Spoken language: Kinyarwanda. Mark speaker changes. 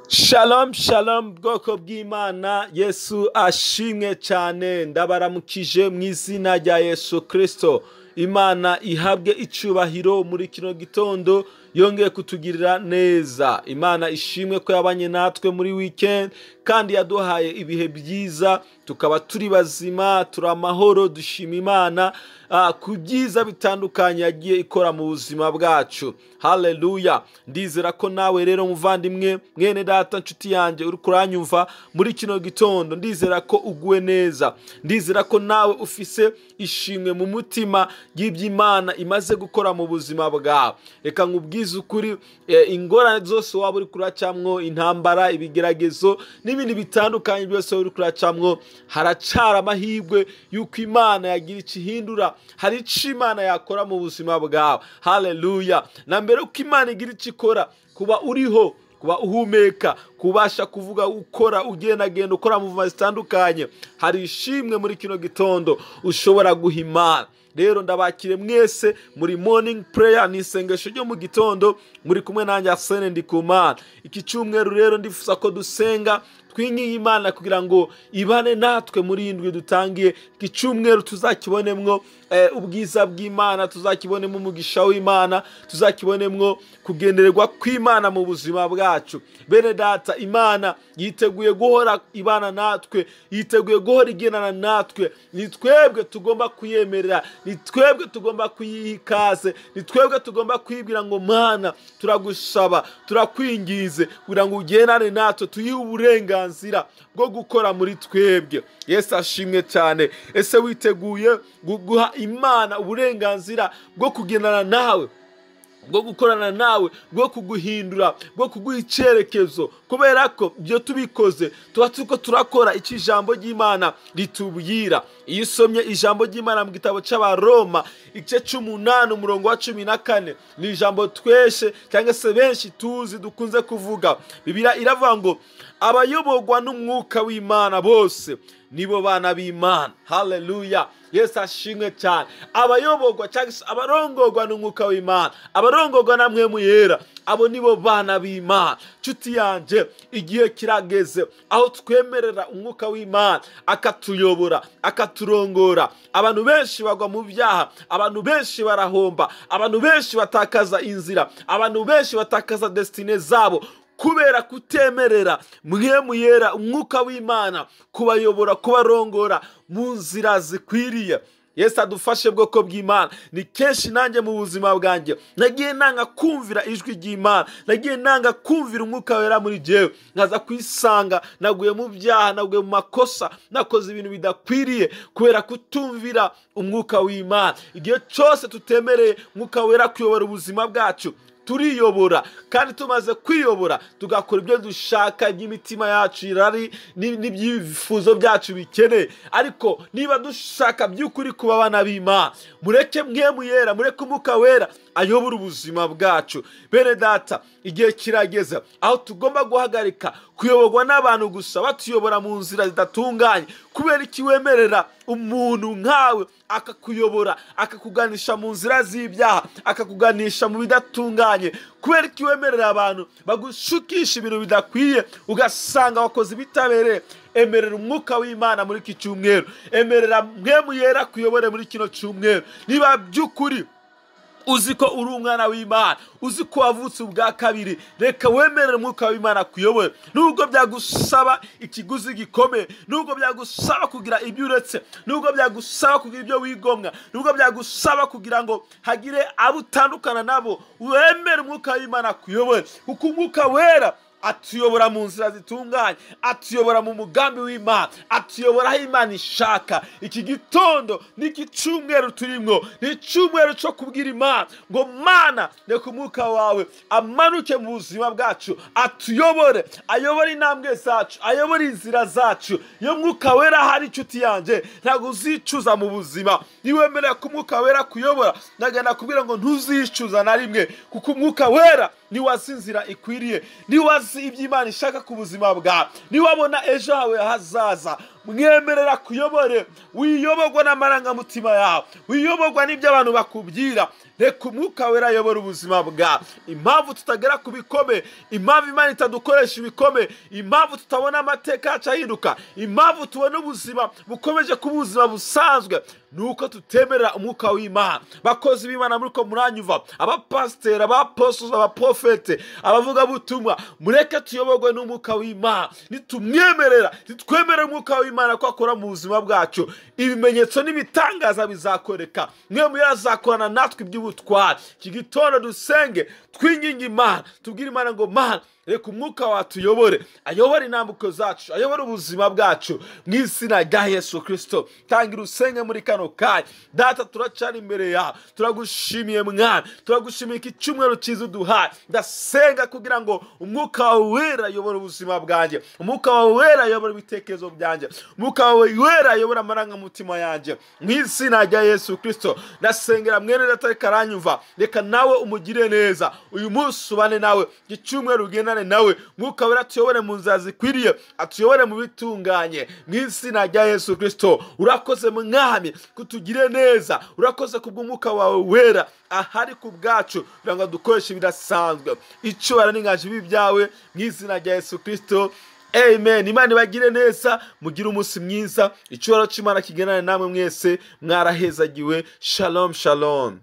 Speaker 1: Shalom shalom bwoko bw'Imana, Yesu ashimwe cyane. Ndabaramukije mu izina rya Yesu Kristo. Imana ihabwe icubahiro muri kino gitondo, yongeye kutugirira neza. Imana ishimwe ko yabanye natwe muri weekend kandi yaduhaye ibihe byiza, tukaba turi bazima, turi amahoro. Dushima Imana ku byiza bitandukanye yagiye ikora mu buzima bwacu. Haleluya. Ndizera ko nawe rero muvandimwe, mwene data, nshuti yanjye uri kuranyumva muri kino gitondo, ndizera ko uguwe neza. Ndizera ko nawe ufise ishimwe mu mutima y'Imana imaze gukora mu buzima bwawe. Reka nkubwize ukuri, ingorane zose waba uri kuracamwo, intambara, ibigeragezo n'ibindi bitandukanye byose uri kuracamwo, haracara amahirwe yuko Imana yagira ikihindura. Hari icyo Imana yakora mu buzima bwawe. Haleluya. Na mbere uko Imana igira icyo ikora, kuba uriho, kuba uhumeka, kubasha kuvuga, ukora, ugendagenda, ukora mu mvumo zitandukanye, hari ishimwe muri kino gitondo ushobora guha Imana. Rero ndabakire mwese muri morning prayer, ni isengesho ryo mu gitondo, muri kumwe nanjye Arsene Ndikumana. Iki cyumweru rero ndifuza ko dusenga twinginga Imana kugira ngo ibane natwe muri indwi dutangiye. Iki cyumweru tuzakibonemwo ubwiza bw'Imana, tuzakibonemwo umugisha w'Imana, tuzakibonemwo kugendererwa kw'Imana mu buzima bwacu. Bene data, Imana yiteguye guhora ibana natwe, yiteguye guhora igenana natwe. Ni twebwe tugomba kuyemerera, ni twebwe tugomba kuyiha ikaze, ni twebwe tugomba kwibwira ngo Mana, turagusaba, turakwingize kugira ngo ugendane natwe, tuyihe uburenganzira bwo gukora muri twebwe. Yesu ashimwe cyane. Ese witeguye guha Imana uburenganzira bwo kugendana nawe, bwo gukorana nawe, bwo kuguhindura, bwo kuguha icyerekezo? Kubera ko ibyo tubikoze tuba turiko turakora icyo ijambo ry'Imana ritubwira. Iyo usomye ijambo ry'Imana mu gitabo cy'Abaroma igice 8 umurongo wa 14, ni ijambo tweshe cyangwa se benshi tuzi dukunze kuvuga. Bibiliya iravuga ngo abayoborwa n'umwuka w'Imana bose nibo bana b'Imana. Haleluya. Yesu ashimwe cyane. Abayoborwa cyangwa se abarongorwa n'umwuka w'Imana, abarongorwa na Mpwemu Yera, abo nibo bana b'Imana. Nshuti yanjye, igihe kirageze aho twemerera umwuka w'Imana akatuyobora, akaturongora. Abantu benshi bagwa mu byaha, abantu benshi barahomba, abantu benshi batakaza inzira, abantu benshi batakaza destine zabo kubera kutemerera Mpwemu Yera, umwuka w'Imana, kubayobora, kubarongora mu nzira zikwiriye. Yesu adufashe bwoko bw'Imana. Ni kenshi nanjye mu buzima bwanjye nagiye nanga kumvira ijwi ry'Imana, nagiye nanga kumvira umwuka wera muri jewe, nkaza kwisanga naguye mu byaha, naguye mu makosa, nakoze ibintu bidakwiriye kubera kutumvira umwuka w'Imana. Igihe cyose tutemereye umwuka wera kuyobora ubuzima bwacu, turiyobora, kandi tumaze kwiyobora tugakora ibyo dushaka, iby'imitima yacu irari n'ibyifuzo byacu bikeneye. Ariko niba dushaka by'ukuri kuba abana b'Imana, mureke Mpwemu Yera, mureke umwuka wera ayobora ubuzima bwacu. Bene data, igihe kirageze aho tugomba guhagarika kuyoborwa n'abantu gusa batuyobora mu nzira zidatunganye. Kubera iki wemerera umuntu nkawe akakuyobora, akakuganisha mu nzira z'ibyaha, akakuganisha mu bidatunganye? Kubera iki wemerera abantu bagushukisha ibintu bidakwiye, ugasanga wakoze ibitabereye? Emerera umwuka w'Imana muri iki cyumweru, emerera Mpwemu Yera kuyobora muri kino cyumweru. Niba by'ukuri uzi ko uri umwana w'Imana, uzi ko wavutse ubwa kabiri, reka wemerere umwuka w'Imana kuyobora. Nubwo byagusaba ikiguzi gikomeye, nubwo byagusaba kugira ibyo uretse, nubwo byagusaba kugira ibyo wigomwa, nubwo byagusaba kugira ngo hagire abo utandukana nabo, wemere umwuka w'Imana kuyobora. Kuko umwuka wera atuyobora mu nzira zitunganye, atuyobora mu mugambi w'Imana, atuyobora aho Imana ishaka. Iki gitondo n'iki cyumweru turimo ni icyumweru cyo kubwira Imana ngo Mana, reka umwuka wawe amanuke mu buzima bwacu, atuyobore, ayobore intambwe zacu, ayobore inzira zacu. Iyo mwuka wera hari, inshuti yanjye, ntabwo uzicuza mu buzima. niwemerera ko umwuka wera kuyobora, nagana kubwira ngo ntuzicuza na rimwe, kuko umwuka wera niwazi inzira ikwiriye, niwazi ibyo Imana ishaka ku buzima bwawe, niwabona ejo hawe hazaza, mwemerera kuyobore. Wiyoborwa n'amarangamutima yawe, wiyoborwa n'ibyo abantu bakubwira. Reka Umwuka Wera ayobora ubuzima bwawe. Impamvu tutagera ku bikomeye, impamvu Imana itadukoresha ibikomeye, impamvu tutabona amateka yacu ahinduka, impamvu tubona ubuzima bukomeje kuba ubuzima busanzwe, nuko tutemerera Umwuka w'Imana. Bakozi b'Imana muriko muranyumva, abapasiteri, abapostozi, abaprofete, abavuga butumwa, mureke tuyoborwe n'Umwuka w'Imana. Nitumwemerera, nitwemerera Umwuka w'Imana ko akora mu buzima bwacu, ibimenyetso n'ibitangaza bizakoreka. Mwe muyazakorana natwe iby'ubutwari. Iki gitondo dusenge, twinginge Imana, tubwire Imana ngo Mana, reka Umwuka wawe tuyobore, ayobore intambuko zacu, ayobore ubuzima bwacu, mu izina rya Yesu Kristo. Tangira usenge muri kano kanya. Data, turacana imbere yawe, turagushimiye Mwana, turagushimiye iki cyumweru cyiza uduhaye. Ndasenga kugira ngo Umwuka wawe Wera ayobore ubuzima bwanjye, Umwuka wawe Wera ayobore ibitekerezo byanjye, Umwuka wawe Wera ayobore amarangamutima yanjye, mu izina rya Yesu Kristo. Ndasengera mwene data reka aranyumva, reka nawe umugire neza uyu munsi, ubane nawe iki cyumweru, ugendane nawe. Mwuka Wera atuyobore mu nzira zikwiriye, atuyobore mu bitunganye, mu izina rya Yesu Kristo. Urakoze Mwami kutugire neza, urakoze kubw'Umwuka wawe Wera ahari ku bwacu kugira ngo dukoreshe ibidasanzwe. Icyubahiro n'inganji bibyawe mu izina rya Yesu Kristo. Amen. Imana ibagire neza, mugire umunsi mwiza. Icyubahiro cy'Imana kigendane namwe mwese, mwarahezagiwe. Shalom, shalom.